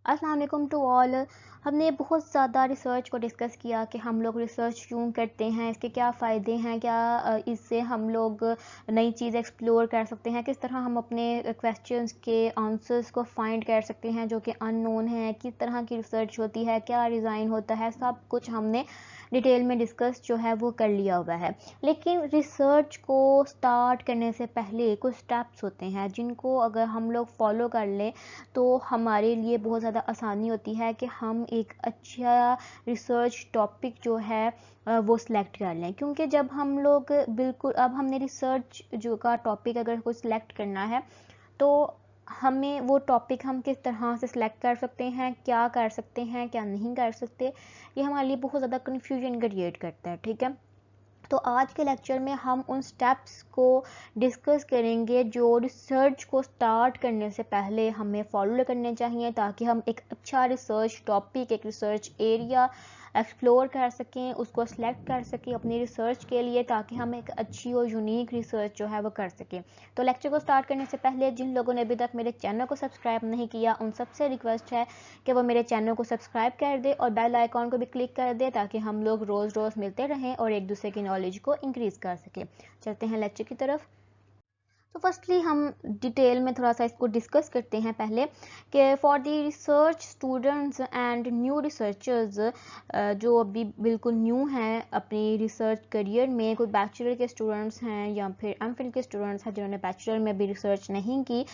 अस्सलाम वालेकुम to all. हमने बहुत ज़्यादा रिसर्च को डिस्कस किया कि हम लोग रिसर्च क्यों करते हैं, इसके क्या फ़ायदे हैं, क्या इससे हम लोग नई चीज़ एक्सप्लोर कर सकते हैं, किस तरह हम अपने क्वेश्चंस के आंसर्स को फाइंड कर सकते हैं जो कि अननोन हैं, किस तरह की रिसर्च होती है, क्या डिज़ाइन होता है, सब कुछ हमने डिटेल में डिस्कस जो है वो कर लिया हुआ है। लेकिन रिसर्च को स्टार्ट करने से पहले कुछ स्टेप्स होते हैं जिनको अगर हम लोग फॉलो कर लें तो हमारे लिए बहुत ज़्यादा आसानी होती है कि हम एक अच्छा रिसर्च टॉपिक जो है वो सिलेक्ट कर लें। क्योंकि जब हम लोग बिल्कुल अब हमने रिसर्च जो का टॉपिक अगर कुछ सिलेक्ट करना है तो हमें वो टॉपिक हम किस तरह से सिलेक्ट कर सकते हैं, क्या कर सकते हैं, क्या नहीं कर सकते, ये हमारे लिए बहुत ज़्यादा कन्फ्यूजन क्रिएट करता है। ठीक है, तो आज के लेक्चर में हम उन स्टेप्स को डिस्कस करेंगे जो रिसर्च को स्टार्ट करने से पहले हमें फॉलो करने चाहिए ताकि हम एक अच्छा रिसर्च टॉपिक, एक रिसर्च एरिया एक्सप्लोर कर सकें, उसको सिलेक्ट कर सकें अपनी रिसर्च के लिए, ताकि हम एक अच्छी और यूनिक रिसर्च जो है वो कर सकें। तो लेक्चर को स्टार्ट करने से पहले जिन लोगों ने अभी तक मेरे चैनल को सब्सक्राइब नहीं किया उन सबसे रिक्वेस्ट है कि वो मेरे चैनल को सब्सक्राइब कर दे और बेल आइकॉन को भी क्लिक कर दे ताकि हम लोग रोज़ रोज़ मिलते रहें और एक दूसरे की नॉलेज को इंक्रीज़ कर सकें। चलते हैं लेक्चर की तरफ। तो फर्स्टली हम डिटेल में थोड़ा सा इसको डिस्कस करते हैं पहले कि for the research students and new researchers, जो अभी बिल्कुल न्यू हैं अपनी रिसर्च करियर में, कोई बैचलर के स्टूडेंट्स हैं या फिर एमफिल के स्टूडेंट्स हैं जिन्होंने बैचलर में भी रिसर्च नहीं की,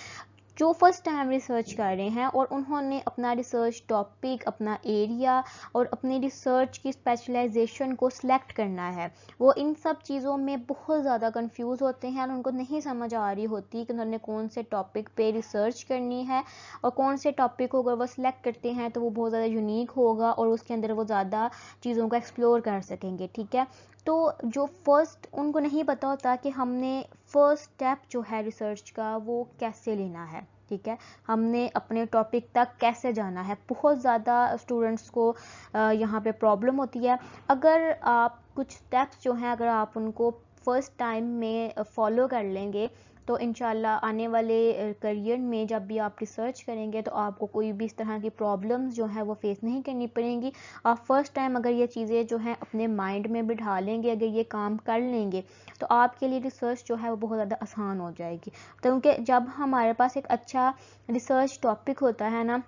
जो फर्स्ट टाइम रिसर्च कर रहे हैं और उन्होंने अपना रिसर्च टॉपिक, अपना एरिया और अपनी रिसर्च की स्पेशलाइजेशन को सिलेक्ट करना है। वो इन सब चीज़ों में बहुत ज़्यादा कंफ्यूज होते हैं और उनको नहीं समझ आ रही होती कि उन्होंने कौन से टॉपिक पे रिसर्च करनी है और कौन से टॉपिक को अगर वो सिलेक्ट करते हैं तो वो बहुत ज़्यादा यूनिक होगा और उसके अंदर वो ज़्यादा चीज़ों को एक्सप्लोर कर सकेंगे। ठीक है, तो जो फर्स्ट उनको नहीं पता होता कि हमने फर्स्ट स्टेप जो है रिसर्च का वो कैसे लेना है। ठीक है, हमने अपने टॉपिक तक कैसे जाना है, बहुत ज़्यादा स्टूडेंट्स को यहाँ पे प्रॉब्लम होती है। अगर आप कुछ स्टेप्स जो हैं अगर आप उनको फर्स्ट टाइम में फॉलो कर लेंगे तो इंशाल्लाह आने वाले करियर में जब भी आप रिसर्च करेंगे तो आपको कोई भी इस तरह की प्रॉब्लम्स जो है वो फेस नहीं करनी पड़ेंगी। आप फर्स्ट टाइम अगर ये चीज़ें जो हैं अपने माइंड में बिठा लेंगे, अगर ये काम कर लेंगे तो आपके लिए रिसर्च जो है वो बहुत ज़्यादा आसान हो जाएगी। क्योंकि जब हमारे पास एक अच्छा रिसर्च टॉपिक होता है ना,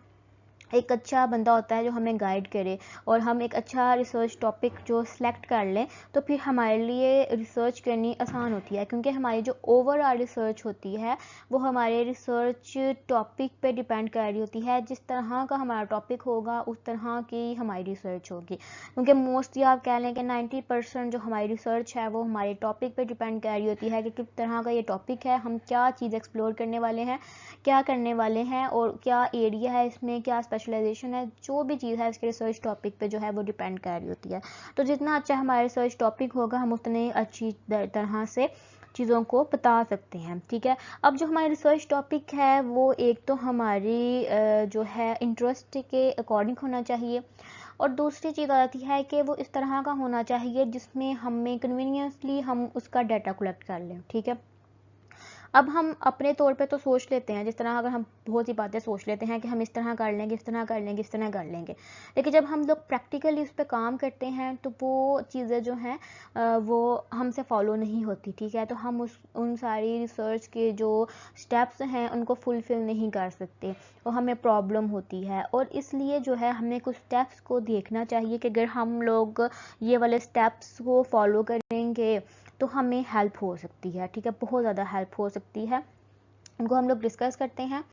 एक अच्छा बंदा होता है जो हमें गाइड करे और हम एक अच्छा रिसर्च टॉपिक जो सिलेक्ट कर लें तो फिर हमारे लिए रिसर्च करनी आसान होती है। क्योंकि हमारी जो ओवरऑल रिसर्च होती है वो हमारे रिसर्च टॉपिक पे डिपेंड कर रही होती है। जिस तरह का हमारा टॉपिक होगा उस तरह की हमारी रिसर्च होगी। क्योंकि मोस्टली आप कह लें कि 90% जो हमारी रिसर्च है वो हमारे टॉपिक पे डिपेंड कर रही होती है कि किस तरह का ये टॉपिक है, हम क्या चीज़ एक्सप्लोर करने वाले हैं, क्या करने वाले हैं और क्या एरिया है, इसमें क्या स्पेशलाइजेशन है, जो भी चीज़ है इसके रिसर्च टॉपिक पे जो है वो डिपेंड कर रही होती है। तो जितना अच्छा हमारा रिसर्च टॉपिक होगा हम उतने अच्छी तरह से चीज़ों को बता सकते हैं। ठीक है, अब जो हमारा रिसर्च टॉपिक है वो एक तो हमारी जो है इंटरेस्ट के अकॉर्डिंग होना चाहिए और दूसरी चीज़ आती है कि वो इस तरह का होना चाहिए जिसमें हमें कन्वीनियंसली हम उसका डाटा कलेक्ट कर लें। ठीक है, अब हम अपने तौर पे तो सोच लेते हैं, जिस तरह अगर हम बहुत सी बातें सोच लेते हैं कि हम इस तरह कर लेंगे, इस तरह कर लेंगे, इस तरह कर लेंगे, लेकिन जब हम लोग प्रैक्टिकली उस पर काम करते हैं तो वो चीज़ें जो हैं वो हमसे फॉलो नहीं होती। ठीक है, तो हम उन सारी रिसर्च के जो स्टेप्स हैं उनको फुलफ़िल नहीं कर सकते और हमें प्रॉब्लम होती है। और इसलिए जो है हमें कुछ स्टेप्स को देखना चाहिए कि अगर हम लोग ये वाले स्टेप्स को फॉलो करेंगे तो हमें हेल्प हो सकती है। ठीक है, बहुत ज़्यादा हेल्प हो सकती है, उनको हम लोग डिस्कस करते हैं।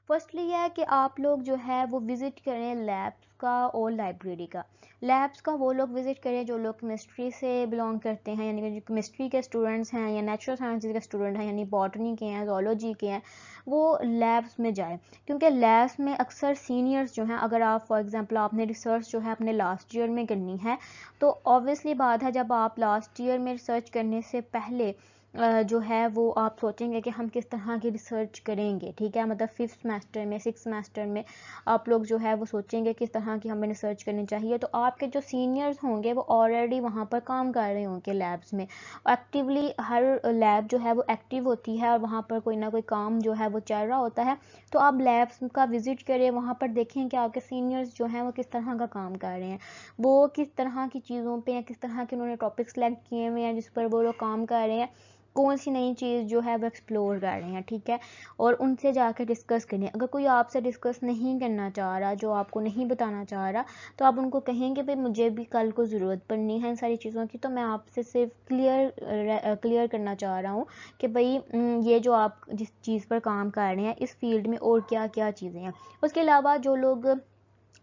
फर्स्टली यह है कि आप लोग जो है वो विज़िट करें लैब्स का और लाइब्रेरी का। लैब्स का वो लोग विज़िट करें जो लोग केमिस्ट्री से बिलोंग करते हैं, यानी कि जो केमिस्ट्री के स्टूडेंट्स हैं या नेचुरल साइंसेज के स्टूडेंट हैं, यानी बॉटनी के हैं, जोलॉजी के हैं, वो लैब्स में जाएं। क्योंकि लैब्स में अक्सर सीनियर्स जो हैं, अगर आप फॉर एग्जांपल आपने रिसर्च जो है अपने लास्ट ईयर में करनी है तो ऑब्वियसली बात है जब आप लास्ट ईयर में रिसर्च करने से पहले जो है वो आप सोचेंगे कि हम किस तरह की रिसर्च करेंगे, ठीक है। मतलब 5th सेमेस्टर में 6th सेमेस्टर में आप लोग जो है वो सोचेंगे किस तरह की हमें रिसर्च करनी चाहिए। तो आपके जो सीनियर्स होंगे वो ऑलरेडी वहाँ पर काम कर रहे होंगे लैब्स में, एक्टिवली हर लैब जो है वो एक्टिव होती है और वहाँ पर कोई ना कोई काम जो है वो चल रहा होता है। तो आप लैब्स का विजिट करें, वहाँ पर देखें कि आपके सीनियर्स जो हैं वो किस तरह का काम कर रहे हैं, वो किस तरह की चीज़ों पे या किस तरह के उन्होंने टॉपिक सेलेक्ट किए हुए हैं जिस पर वो लोग काम कर रहे हैं, कौन सी नई चीज़ जो है वो एक्सप्लोर कर रहे हैं, ठीक है। और उनसे जाकर डिस्कस करें। अगर कोई आपसे डिस्कस नहीं करना चाह रहा, जो आपको नहीं बताना चाह रहा, तो आप उनको कहेंगे भाई मुझे भी कल को ज़रूरत पड़नी है इन सारी चीज़ों की, तो मैं आपसे सिर्फ क्लियर करना चाह रहा हूँ कि भाई ये जो आप जिस चीज़ पर काम कर रहे हैं इस फील्ड में और क्या क्या चीज़ें हैं। उसके अलावा जो लोग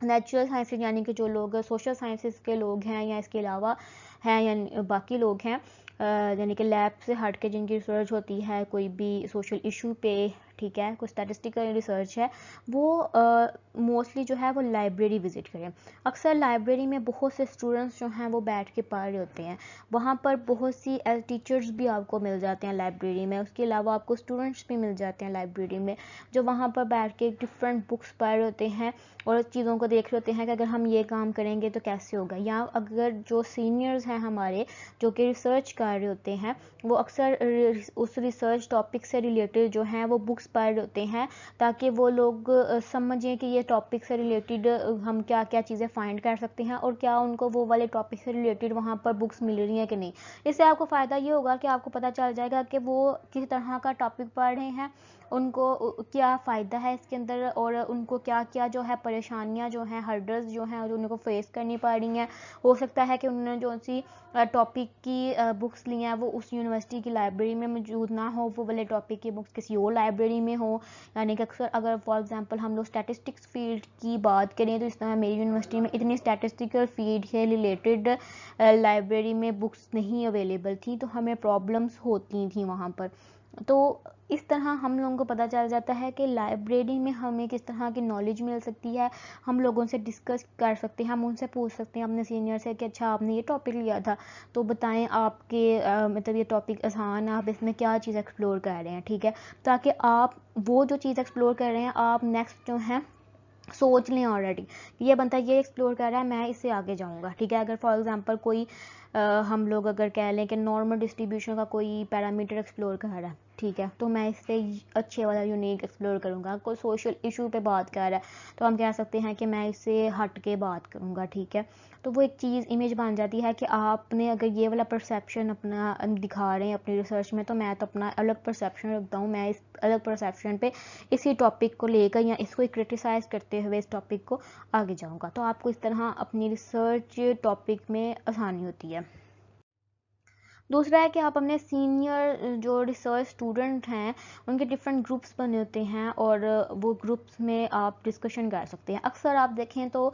नेचुरल साइंसेज यानी कि जो लोग सोशल साइंसेज के लोग हैं या इसके अलावा हैं या बाकी लोग हैं यानी कि लैब से हट के जिनकी रिसर्च होती है कोई भी सोशल इशू पे, ठीक है, कोई स्टैटिस्टिकल रिसर्च है, वो मोस्टली जो है वो लाइब्रेरी विज़िट करें। अक्सर लाइब्रेरी में बहुत से स्टूडेंट्स जो हैं वो बैठ के पढ़ रहे होते हैं, वहाँ पर बहुत सी टीचर्स भी आपको मिल जाते हैं लाइब्रेरी में, उसके अलावा आपको स्टूडेंट्स भी मिल जाते हैं लाइब्रेरी में जो वहाँ पर बैठ के डिफरेंट बुक्स पढ़ रहे होते हैं और चीज़ों को देख रहे होते हैं कि अगर हम ये काम करेंगे तो कैसे होगा। या अगर जो सीनियर्स हैं हमारे जो कि रिसर्च कर रहे होते हैं वो अक्सर उस रिसर्च टॉपिक से रिलेटेड जो हैं वो बुक्स पढ़ रहे होते हैं ताकि वो लोग समझें कि ये टॉपिक से रिलेटेड हम क्या क्या चीज़ें फाइंड कर सकते हैं और क्या उनको वो वाले टॉपिक से रिलेटेड वहाँ पर बुक्स मिल रही हैं कि नहीं। इससे आपको फ़ायदा ये होगा कि आपको पता चल जाएगा कि वो किस तरह का टॉपिक पढ़ रहे हैं, उनको क्या फ़ायदा है इसके अंदर और उनको क्या क्या जो है परेशानियाँ जो हैं, हर्डल्स जो हैं जो उनको फेस करनी पड़ रही हैं। हो सकता है कि उन्होंने जो सी टॉपिक की बुक्स ली हैं वो उस यूनिवर्सिटी की लाइब्रेरी में मौजूद ना हो, वो वाले टॉपिक की बुक्स किसी और लाइब्रेरी में हो। यानी कि अक्सर अगर फॉर एग्जांपल हम लोग स्टैटिस्टिक्स फील्ड की बात करें तो इस तरह मेरी यूनिवर्सिटी में इतनी स्टैटिस्टिकल फील्ड से रिलेटेड लाइब्रेरी में बुक्स नहीं अवेलेबल थी, तो हमें प्रॉब्लम्स होती थी वहाँ पर। तो इस तरह हम लोगों को पता चल जाता है कि लाइब्रेरी में हमें किस तरह की नॉलेज मिल सकती है। हम लोगों से डिस्कस कर सकते हैं, हम उनसे पूछ सकते हैं अपने सीनियर से कि अच्छा आपने ये टॉपिक लिया था तो बताएं आपके मतलब ये टॉपिक आसान है, आप इसमें क्या चीज़ एक्सप्लोर कर रहे हैं, ठीक है। ताकि आप वो जो चीज़ एक्सप्लोर कर रहे हैं आप नेक्स्ट जो है सोच लें ऑलरेडी, ये बनता है ये एक्सप्लोर कर रहा है मैं इससे आगे जाऊंगा, ठीक है। अगर फॉर एग्जांपल कोई हम लोग अगर कह लें कि नॉर्मल डिस्ट्रीब्यूशन का कोई पैरामीटर एक्सप्लोर कर रहा है, ठीक है, तो मैं इससे अच्छे वाला यूनिक एक्सप्लोर करूंगा। कोई सोशल इशू पे बात कर रहा है तो हम कह सकते हैं कि मैं इससे हट के बात करूंगा, ठीक है। तो वो एक चीज़ इमेज बन जाती है कि आपने अगर ये वाला परसेप्शन अपना दिखा रहे हैं अपनी रिसर्च में तो मैं तो अपना अलग परसेप्शन रखता हूँ, मैं इस अलग परसेप्शन पे इसी टॉपिक को लेकर या इसको क्रिटिसाइज करते हुए इस टॉपिक को आगे जाऊंगा। तो आपको इस तरह अपनी रिसर्च टॉपिक में आसानी होती है। दूसरा है कि आप अपने सीनियर जो रिसर्च स्टूडेंट हैं उनके डिफरेंट ग्रुप्स बने होते हैं और वो ग्रुप्स में आप डिस्कशन कर सकते हैं। अक्सर आप देखें तो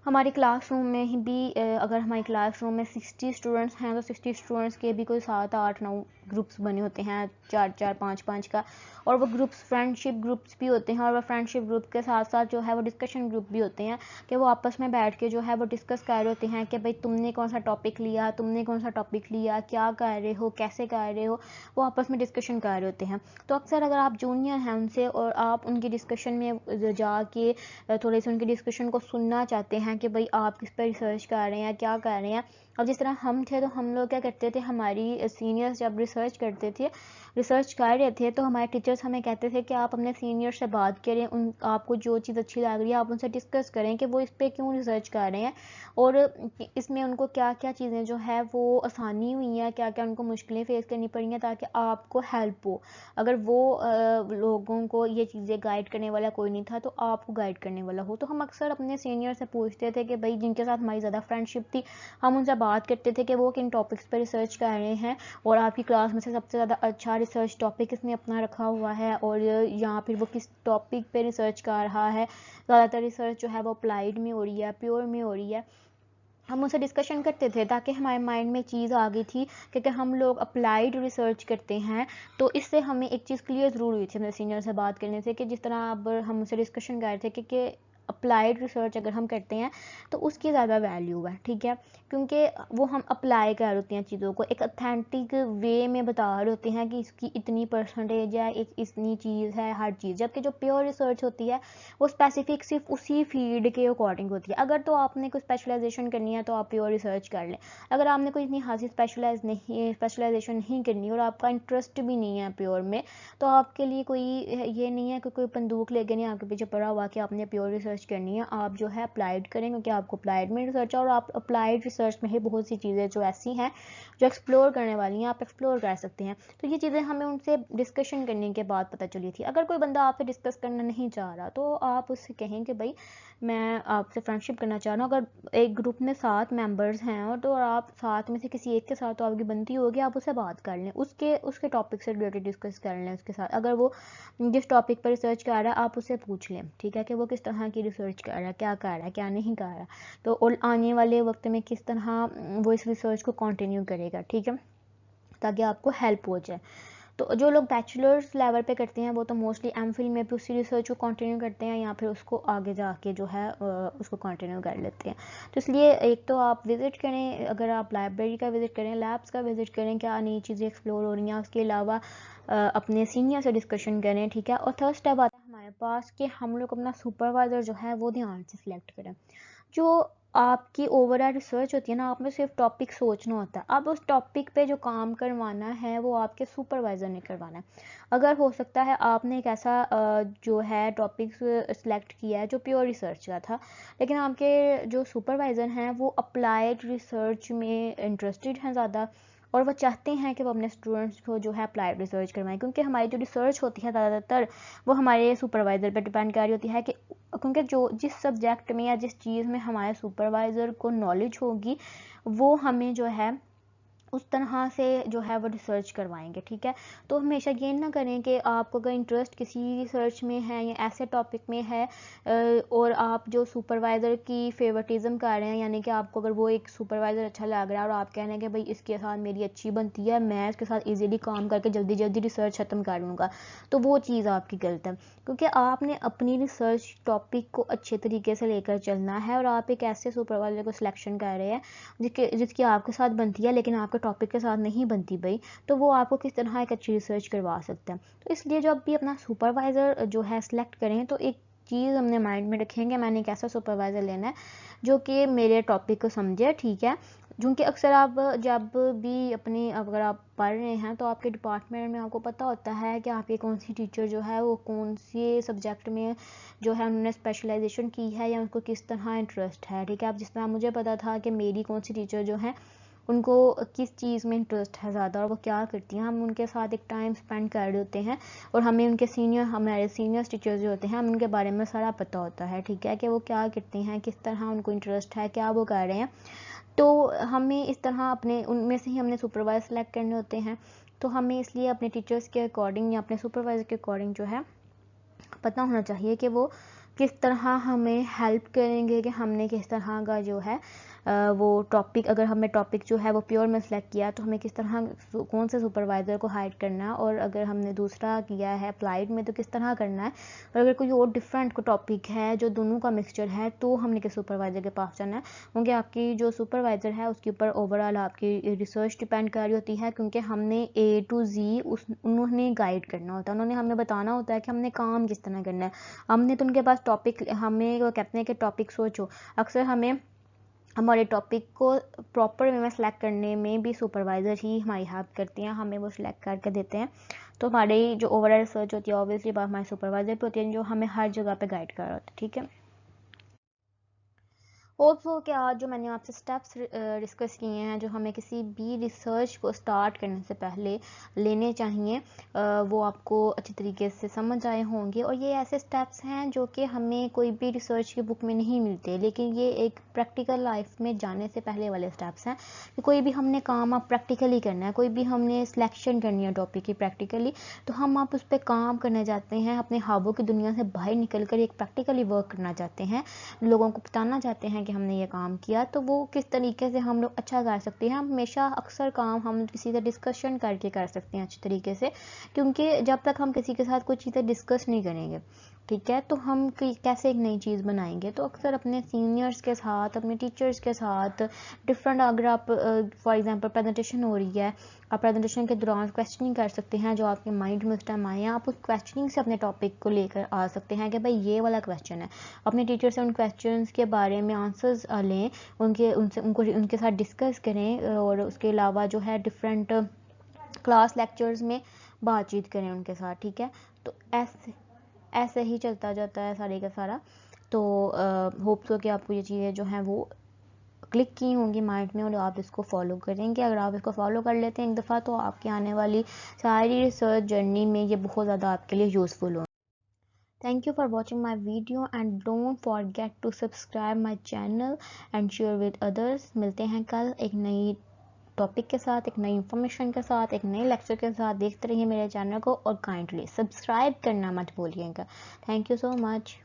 हमारी क्लासरूम में ही भी अगर हमारी क्लासरूम में 60 स्टूडेंट्स हैं तो 60 स्टूडेंट्स के भी कोई 7 8 9 ग्रुप्स बने होते हैं, 4 4 5 5 का। और वो ग्रुप्स फ्रेंडशिप ग्रुप्स भी होते हैं और वो फ्रेंडशिप ग्रुप के साथ साथ जो है वो डिस्कशन ग्रुप भी होते हैं कि वो आपस में बैठ के जो है वो डिस्कस कर रहे होते हैं कि भाई तुमने कौन सा टॉपिक लिया, तुमने कौन सा टॉपिक लिया, क्या कर रहे हो, कैसे कर रहे हो, वो आपस में डिस्कशन कर रहे होते हैं। तो अक्सर अगर आप जूनियर हैं उनसे और आप उनकी डिस्कशन में जाके थोड़े से उनकी डिस्कशन को सुनना चाहते हैं कि भाई आप किस पर रिसर्च कर रहे हैं, क्या कर रहे हैं। अब जिस तरह हम थे तो हम लोग क्या करते थे, हमारी सीनियर्स जब रिसर्च करते थे, रिसर्च कर रहे थे तो हमारे टीचर्स हमें कहते थे कि आप अपने सीनियर से बात करें, उन आपको जो चीज़ अच्छी लग रही है आप उनसे डिस्कस करें कि वो इस पर क्यों रिसर्च कर रहे हैं और इसमें उनको क्या क्या चीज़ें जो है वो आसानी हुई हैं, क्या क्या उनको मुश्किलें फेस करनी पड़ी हैं, ताकि आपको हेल्प हो। अगर वो लोगों को ये चीज़ें गाइड करने वाला कोई नहीं था तो आपको गाइड करने वाला हो। तो हम अक्सर अपने सीनियर से पूछते थे कि भाई जिनके साथ हमारी ज़्यादा फ्रेंडशिप थी हम उनसे बात करते थे कि वो किन टॉपिक्स पर रिसर्च कर रहे हैं और आपकी क्लास में से सबसे ज़्यादा अच्छा रिसर्च टॉपिक इसने अपना रखा हुआ है और या फिर वो किस टॉपिक पे रिसर्च कर रहा है। ज़्यादातर रिसर्च जो है वो अप्लाइड में हो रही है, प्योर में हो रही है। हम उनसे डिस्कशन करते थे ताकि हमारे माइंड में चीज़ आ गई थी क्योंकि हम लोग अप्लाइड रिसर्च करते हैं। तो इससे हमें एक चीज़ क्लियर ज़रूर हुई थी अपने सीनियर से बात करने से कि जिस तरह अब हम उनसे डिस्कशन कर रहे थे कि अप्लाइड रिसर्च अगर हम करते हैं तो उसकी ज़्यादा वैल्यू है, ठीक है, क्योंकि वो हम अप्लाई कर रहे होते हैं चीज़ों को, एक अथेंटिक वे में बता रहे होते हैं कि इसकी इतनी परसेंटेज है, एक इतनी चीज़ है, हर चीज़। जबकि जो प्योर रिसर्च होती है वो स्पेसिफिक सिर्फ उसी फील्ड के अकॉर्डिंग होती है। अगर तो आपने कोई स्पेशलाइजेशन करनी है तो आप प्योर रिसर्च कर लें। अगर आपने कोई इतनी खासी स्पेशलाइजेशन नहीं करनी और आपका इंटरेस्ट भी नहीं है प्योर में, तो आपके लिए कोई ये नहीं है कि कोई बंदूक लेके नहीं आपके पीछे पड़ा हुआ कि आपने प्योर रिसर्च करनी है। आप जो है अप्लाइड करें, क्योंकि आपको अप्लाइड में रिसर्च है, और आप अप्लाइड रिसर्च में ही बहुत सी चीज़ें जो ऐसी हैं जो एक्सप्लोर करने वाली हैं, आप एक्सप्लोर कर सकते हैं। तो ये चीज़ें हमें उनसे डिस्कशन करने के बाद पता चली थी। अगर कोई बंदा आपसे डिस्कस करना नहीं चाह रहा तो आप उससे कहें कि भाई मैं आपसे फ्रेंडशिप करना चाह रहा हूँ। अगर एक ग्रुप में 7 मेंबर्स हैं और तो आप 7 में से किसी एक के साथ तो आपकी बनती होगी, आप उससे बात कर लें, उसके टॉपिक से रिलेटेड डिस्कस कर लें उसके साथ। अगर वो जिस टॉपिक पर रिसर्च कर रहा है आप उससे पूछ लें, ठीक है, कि वो किस तरह की रिसर्च कर रहा है, क्या कर रहा है, क्या नहीं कर रहा, तो और आने वाले वक्त में किस तरह वो इस रिसर्च को कंटिन्यू करेगा, ठीक है, ताकि आपको हेल्प हो जाए। तो जो लोग बैचलर्स लेवल पे करते हैं वो तो मोस्टली एमफिल में भी उसी रिसर्च को कंटिन्यू करते हैं, या फिर उसको आगे जाके जो है उसको कंटिन्यू कर लेते हैं। तो इसलिए एक तो आप विज़िट करें, अगर आप लाइब्रेरी का विज़िट करें, लैब्स का विज़िट करें, क्या नई चीज़ें एक्सप्लोर हो रही हैं, उसके अलावा अपने सीनियर से डिस्कशन करें, ठीक है। और थर्ड स्टेप आता है हमारे पास कि हम लोग अपना सुपरवाइज़र जो है वो ध्यान से सिलेक्ट करें। जो आपकी ओवरऑल रिसर्च होती है ना, आपने सिर्फ टॉपिक सोचना होता है, अब उस टॉपिक पे जो काम करवाना है वो आपके सुपरवाइज़र ने करवाना है। अगर हो सकता है आपने एक ऐसा जो है टॉपिक सेलेक्ट किया है जो प्योर रिसर्च का था, लेकिन आपके जो सुपरवाइज़र हैं वो अप्लाइड रिसर्च में इंटरेस्टेड हैं ज़्यादा, और वो चाहते हैं कि वो अपने स्टूडेंट्स को जो है अप्लाइड रिसर्च करवाएं, क्योंकि हमारी जो रिसर्च होती है ज़्यादातर वो हमारे सुपरवाइज़र पर डिपेंड कर रही होती है कि क्योंकि जो जिस सब्जेक्ट में या जिस चीज़ में हमारे सुपरवाइज़र को नॉलेज होगी वो हमें जो है उस तरह से जो है वो रिसर्च करवाएंगे, ठीक है। तो हमेशा ये ना करें कि आपको अगर इंटरेस्ट किसी रिसर्च में है या ऐसे टॉपिक में है और आप जो सुपरवाइज़र की फेवरेटिज्म कर रहे हैं, यानी कि आपको अगर वो एक सुपरवाइज़र अच्छा लग रहा है और आप कह रहे हैं कि भाई इसके साथ मेरी अच्छी बनती है, मैं इसके साथ इजीली काम करके जल्दी जल्दी रिसर्च ख़त्म कर लूँगा, तो वो चीज़ आपकी गलत है, क्योंकि आपने अपनी रिसर्च टॉपिक को अच्छे तरीके से लेकर चलना है और आप एक ऐसे सुपरवाइज़र को सिलेक्शन कर रहे हैं जिसकी आपके साथ बनती है लेकिन आपके टॉपिक के साथ नहीं बनती भाई, तो वो आपको किस तरह एक अच्छी रिसर्च करवा सकता है। तो इसलिए जब भी अपना सुपरवाइज़र जो है सिलेक्ट करें तो एक चीज़ हमने माइंड में रखेंगे, मैंने एक ऐसा सुपरवाइज़र लेना है जो कि मेरे टॉपिक को समझे, ठीक है। क्योंकि अक्सर आप जब भी अपनी अगर आप पढ़ रहे हैं तो आपके डिपार्टमेंट में आपको पता होता है कि आपकी कौन सी टीचर जो है वो कौन से सब्जेक्ट में जो है उन्होंने स्पेशलाइजेशन की है या उनको किस तरह इंटरेस्ट है, ठीक है। अब जिस तरह मुझे पता था कि मेरी कौन सी टीचर जो है उनको किस चीज़ में इंटरेस्ट है ज़्यादा और वो क्या करती हैं, हम उनके साथ एक टाइम स्पेंड कर रहे होते हैं और हमें हमारे सीनियर टीचर्स जो होते हैं हम उनके बारे में सारा पता होता है, ठीक है, कि वो क्या करते हैं, किस तरह उनको इंटरेस्ट है, क्या वो कर रहे हैं। तो हमें इस तरह अपने उनमें से ही हमने सुपरवाइज़र सेलेक्ट करने होते हैं। तो हमें इसलिए अपने टीचर्स के अकॉर्डिंग या अपने सुपरवाइज़र के अकॉर्डिंग जो है पता होना चाहिए कि वो किस तरह हमें हेल्प करेंगे, कि हमने किस तरह का जो है वो टॉपिक, अगर हमें टॉपिक जो है वो प्योर में सेलेक्ट किया तो हमें किस तरह कौन से सुपरवाइज़र को हायर करना है, और अगर हमने दूसरा किया है अप्लाइड में तो किस तरह करना है, और अगर कोई और डिफरेंट को टॉपिक है जो दोनों का मिक्सचर है तो हमने किस सुपरवाइज़र के पास जाना है, क्योंकि आपकी जो सुपरवाइज़र है उसके ऊपर ओवरऑल आपकी रिसर्च डिपेंड कर रही होती है, क्योंकि हमने A to Z उन्होंने गाइड करना होता है, उन्होंने हमें बताना होता है कि हमने काम किस तरह करना है। हमने तो उनके पास टॉपिक, हमें वो कहते हैं कि टॉपिक सोचो, अक्सर हमें हमारे टॉपिक को प्रॉपर वे में सेलेक्ट करने में भी सुपरवाइज़र ही हमारी हेल्प करती हैं, हमें वो सिलेक्ट करके देते हैं। तो हमारी जो ओवरऑल रिसर्च होती है ऑब्वियसली बात हमारे सुपरवाइज़र पे होती है जो हमें हर जगह पे गाइड कर रहा होता है, ठीक है। होप सो कि आज जो मैंने आपसे स्टेप्स डिस्कस किए हैं जो हमें किसी भी रिसर्च को स्टार्ट करने से पहले लेने चाहिए वो आपको अच्छी तरीके से समझ आए होंगे, और ये ऐसे स्टेप्स हैं जो कि हमें कोई भी रिसर्च की बुक में नहीं मिलते, लेकिन ये एक प्रैक्टिकल लाइफ में जाने से पहले वाले स्टेप्स हैं कि कोई भी हमने काम आप प्रैक्टिकली करना है, कोई भी हमने सिलेक्शन करनी है टॉपिक की प्रैक्टिकली, तो हम आप उस पर काम करना चाहते हैं, अपने ख्वाबों की दुनिया से बाहर निकल कर एक प्रैक्टिकली वर्क करना चाहते हैं, लोगों को बताना चाहते हैं कि हमने ये काम किया, तो वो किस तरीके से हम लोग अच्छा कर सकते हैं। हमेशा अक्सर काम हम किसी से डिस्कशन करके कर सकते हैं अच्छे तरीके से, क्योंकि जब तक हम किसी के साथ कुछ चीज़ें डिस्कस नहीं करेंगे ठीक है। तो हम कैसे एक नई चीज़ बनाएंगे, तो अक्सर अपने सीनियर्स के साथ, अपने टीचर्स के साथ डिफरेंट, अगर आप फॉर एग्जांपल प्रेजेंटेशन हो रही है, आप प्रेजेंटेशन के दौरान क्वेश्चनिंग कर सकते हैं जो आपके माइंड में उस टाइम आए हैं। आप उस क्वेश्चनिंग से अपने टॉपिक को लेकर आ सकते हैं कि भाई ये वाला क्वेश्चन है। अपने टीचर से उन क्वेश्चंस के बारे में आंसर्स लें, उनके साथ डिस्कस करें, और उसके अलावा जो है डिफरेंट क्लास लेक्चर्स में बातचीत करें उनके साथ। ठीक है, तो ऐसे ऐसे ही चलता जाता है सारे का सारा। तो होप सो कि आपको ये चीज़ें जो हैं वो क्लिक की होंगी माइंड में और आप इसको फॉलो करेंगे। अगर आप इसको फॉलो कर लेते हैं एक दफ़ा, तो आपकी आने वाली सारी रिसर्च जर्नी में ये बहुत ज़्यादा आपके लिए यूज़फुल हो। Thank you for watching my video and don't forget to subscribe my channel and share with others. मिलते हैं कल एक नई टॉपिक के साथ, एक नई इन्फॉर्मेशन के साथ, एक नए लेक्चर के साथ। देखते रहिए मेरे चैनल को और काइंडली सब्सक्राइब करना मत भूलिएगा। Thank you so much.